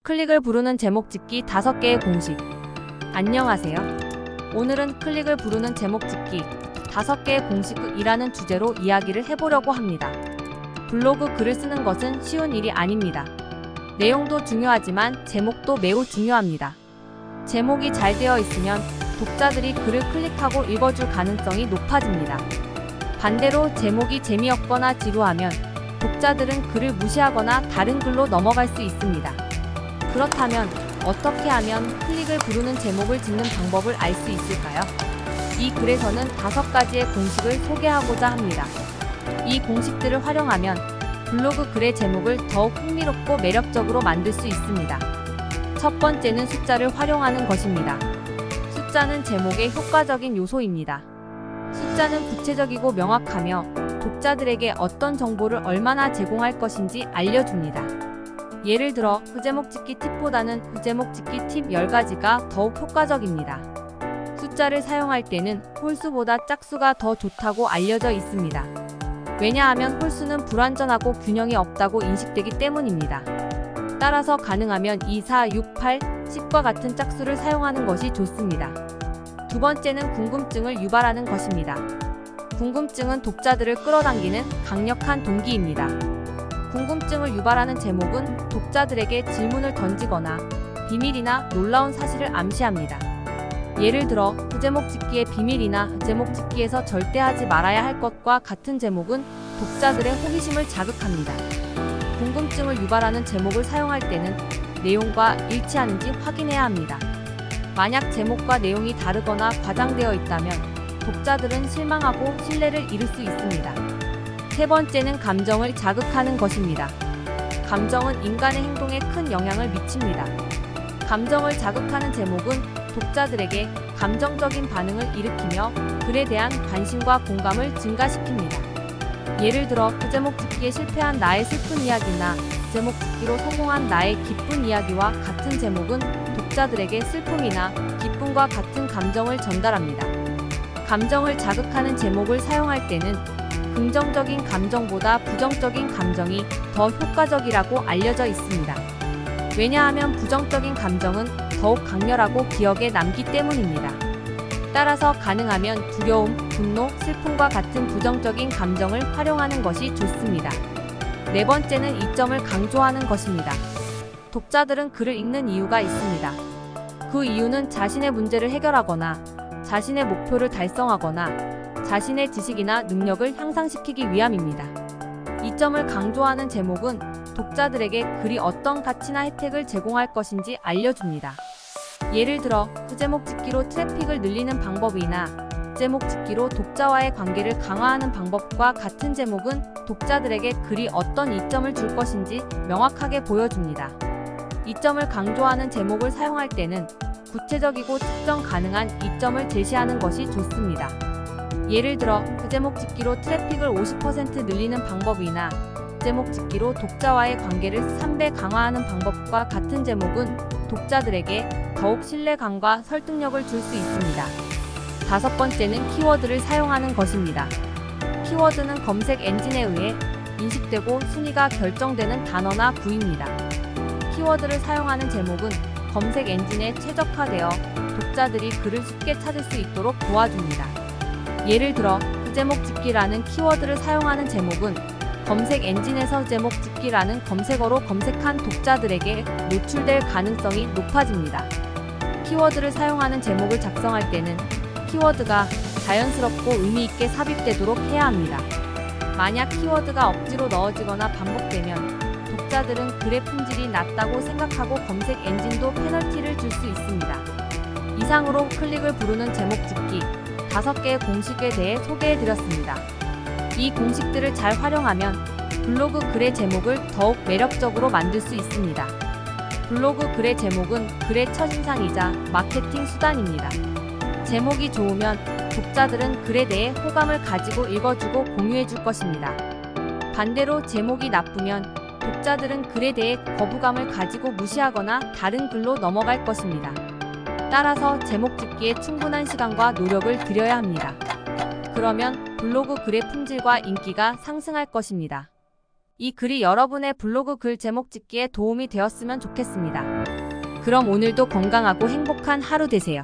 클릭을 부르는 제목 짓기 5개의 공식. 안녕하세요. 오늘은 클릭을 부르는 제목 짓기 5개의 공식이라는 주제로 이야기를 해보려고 합니다. 블로그 글을 쓰는 것은 쉬운 일이 아닙니다. 내용도 중요하지만 제목도 매우 중요합니다. 제목이 잘 되어 있으면 독자들이 글을 클릭하고 읽어줄 가능성이 높아집니다. 반대로 제목이 재미없거나 지루하면 독자들은 글을 무시하거나 다른 글로 넘어갈 수 있습니다. 그렇다면 어떻게 하면 클릭을 부르는 제목을 짓는 방법을 알 수 있을까요? 이 글에서는 5가지의 공식을 소개하고자 합니다. 이 공식들을 활용하면 블로그 글의 제목을 더욱 흥미롭고 매력적으로 만들 수 있습니다. 첫 번째는 숫자를 활용하는 것입니다. 숫자는 제목의 효과적인 요소입니다. 숫자는 구체적이고 명확하며 독자들에게 어떤 정보를 얼마나 제공할 것인지 알려줍니다. 예를 들어 제목 짓기 팁보다는 제목 짓기 팁 10가지가 더욱 효과적입니다. 숫자를 사용할 때는 홀수보다 짝수가 더 좋다고 알려져 있습니다. 왜냐하면 홀수는 불완전하고 균형이 없다고 인식되기 때문입니다. 따라서 가능하면 2, 4, 6, 8, 10과 같은 짝수를 사용하는 것이 좋습니다. 두 번째는 궁금증을 유발하는 것입니다. 궁금증은 독자들을 끌어당기는 강력한 동기입니다. 궁금증을 유발하는 제목은 독자들에게 질문을 던지거나 비밀이나 놀라운 사실을 암시합니다. 예를 들어 제목 짓기의 비밀이나 제목 짓기에서 절대 하지 말아야 할 것과 같은 제목은 독자들의 호기심을 자극합니다. 궁금증을 유발하는 제목을 사용할 때는 내용과 일치하는지 확인해야 합니다. 만약 제목과 내용이 다르거나 과장되어 있다면 독자들은 실망하고 신뢰를 잃을 수 있습니다. 세 번째는 감정을 자극하는 것입니다. 감정은 인간의 행동에 큰 영향을 미칩니다. 감정을 자극하는 제목은 독자들에게 감정적인 반응을 일으키며 글에 대한 관심과 공감을 증가시킵니다. 예를 들어 제목 짓기에 실패한 나의 슬픈 이야기나 제목 짓기로 성공한 나의 기쁜 이야기와 같은 제목은 독자들에게 슬픔이나 기쁨과 같은 감정을 전달합니다. 감정을 자극하는 제목을 사용할 때는 긍정적인 감정보다 부정적인 감정이 더 효과적이라고 알려져 있습니다. 왜냐하면 부정적인 감정은 더욱 강렬하고 기억에 남기 때문입니다. 따라서 가능하면 두려움, 분노, 슬픔과 같은 부정적인 감정을 활용하는 것이 좋습니다. 네 번째는 이점을 강조하는 것입니다. 독자들은 글을 읽는 이유가 있습니다. 그 이유는 자신의 문제를 해결하거나 자신의 목표를 달성하거나 자신의 지식이나 능력을 향상시키기 위함입니다. 이점을 강조하는 제목은 독자들에게 글이 어떤 가치나 혜택을 제공할 것인지 알려줍니다. 예를 들어 제목 짓기로 트래픽을 늘리는 방법이나 제목 짓기로 독자와의 관계를 강화하는 방법과 같은 제목은 독자들에게 글이 어떤 이점을 줄 것인지 명확하게 보여줍니다. 이점을 강조하는 제목을 사용할 때는 구체적이고 측정 가능한 이점을 제시하는 것이 좋습니다. 예를 들어 제목 짓기로 트래픽을 50% 늘리는 방법이나 제목 짓기로 독자와의 관계를 3배 강화하는 방법과 같은 제목은 독자들에게 더욱 신뢰감과 설득력을 줄 수 있습니다. 다섯 번째는 키워드를 사용하는 것입니다. 키워드는 검색 엔진에 의해 인식되고 순위가 결정되는 단어나 부위입니다. 키워드를 사용하는 제목은 검색 엔진에 최적화되어 독자들이 글을 쉽게 찾을 수 있도록 도와줍니다. 예를 들어 제목 짓기라는 키워드를 사용하는 제목은 검색 엔진에서 제목 짓기라는 검색어로 검색한 독자들에게 노출될 가능성이 높아집니다. 키워드를 사용하는 제목을 작성할 때는 키워드가 자연스럽고 의미 있게 삽입되도록 해야 합니다. 만약 키워드가 억지로 넣어지거나 반복되면 독자들은 글의 품질이 낮다고 생각하고 검색 엔진도 페널티를 줄 수 있습니다. 이상으로 클릭을 부르는 제목 짓기 5개의 공식에 대해 소개해드렸습니다. 이 공식들을 잘 활용하면 블로그 글의 제목을 더욱 매력적으로 만들 수 있습니다. 블로그 글의 제목은 글의 첫인상이자 마케팅 수단입니다. 제목이 좋으면 독자들은 글에 대해 호감을 가지고 읽어주고 공유해줄 것입니다. 반대로 제목이 나쁘면 독자들은 글에 대해 거부감을 가지고 무시하거나 다른 글로 넘어갈 것입니다. 따라서 제목 짓기에 충분한 시간과 노력을 들여야 합니다. 그러면 블로그 글의 품질과 인기가 상승할 것입니다. 이 글이 여러분의 블로그 글 제목 짓기에 도움이 되었으면 좋겠습니다. 그럼 오늘도 건강하고 행복한 하루 되세요.